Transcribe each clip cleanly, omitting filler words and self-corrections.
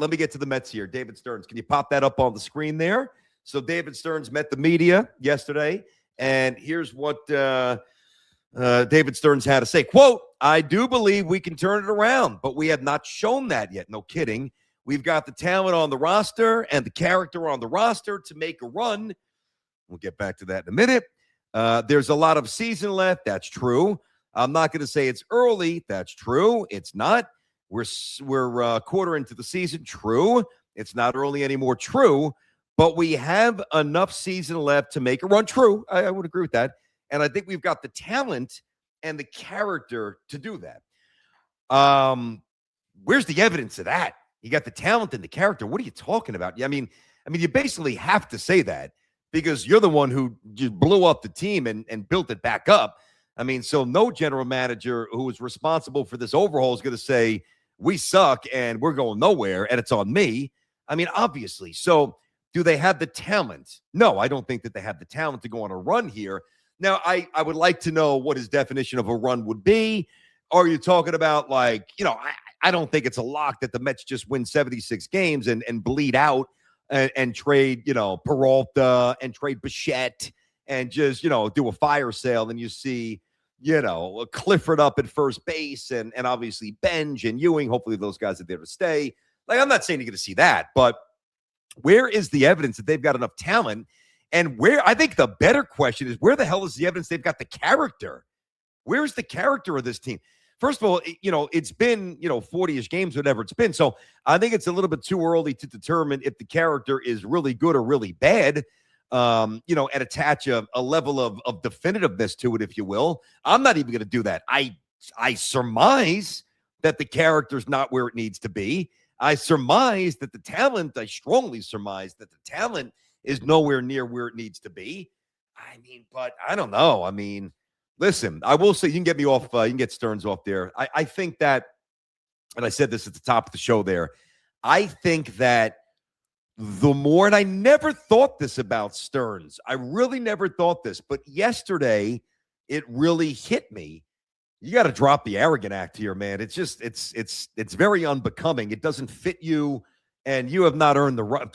let me get to the Mets here. David Stearns, can you pop that up on the screen there? So David Stearns met the media yesterday, and here's what David Stearns had to say. Quote, I do believe we can turn it around, but we have not shown that yet. No kidding. We've got the talent on the roster and the character on the roster to make a run. We'll get back to that in a minute. There's a lot of season left. That's true. I'm not going to say it's early. That's true. It's not. We're quarter into the season. True. It's not early anymore. True. But we have enough season left to make a run. True. I would agree with that. And I think we've got the talent and the character to do that. Where's the evidence of that? You got the talent and the character. What are you talking about? I mean, you basically have to say that because you're the one who just blew up the team and built it back up. I mean, so no general manager who is responsible for this overhaul is going to say, we suck and we're going nowhere and it's on me. I mean, obviously. So do they have the talent? No, I don't think that they have the talent to go on a run here. Now, I would like to know what his definition of a run would be. Are you talking about I don't think it's a lock that the Mets just win 76 games and bleed out and trade, Peralta and trade Bichette and just, do a fire sale. And you see, Clifford up at first base and obviously Benj and Ewing. Hopefully those guys are there to stay. I'm not saying you're going to see that, but where is the evidence that they've got enough talent? And where I think the better question is, where the hell is the evidence they've got the character? Where's the character of this team? First of all, it's been, 40-ish games, whatever it's been. So I think it's a little bit too early to determine if the character is really good or really bad, and attach a level of definitiveness to it, if you will. I'm not even going to do that. I surmise that the character's not where it needs to be. I surmise that the talent, I strongly surmise that the talent is nowhere near where it needs to be. But I don't know. Listen, I will say you can get me off, you can get Stearns off there. I think that, and I said this at the top of the show there, I think that the more, and I never thought this about Stearns. I really never thought this, but yesterday it really hit me. You got to drop the arrogant act here, man. It's just, it's very unbecoming. It doesn't fit you, and you have not earned the right.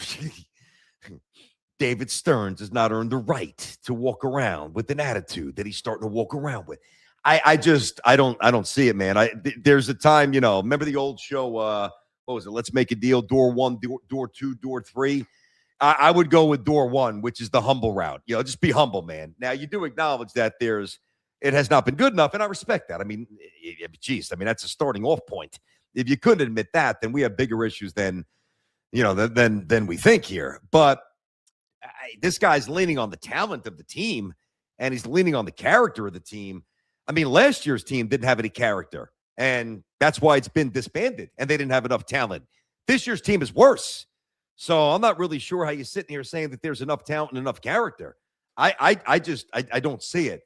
David Stearns has not earned the right to walk around with an attitude that he's starting to walk around with. I don't see it, man. There's a time, remember the old show, what was it? Let's Make a Deal, door one, door two, door three. I would go with door one, which is the humble route. Just be humble, man. Now, you do acknowledge that it has not been good enough, and I respect that. That's a starting off point. If you couldn't admit that, then we have bigger issues than we think here. But this guy's leaning on the talent of the team, and he's leaning on the character of the team. Last year's team didn't have any character, and that's why it's been disbanded, and they didn't have enough talent. This year's team is worse. So I'm not really sure how you're sitting here saying that there's enough talent and enough character. I don't see it.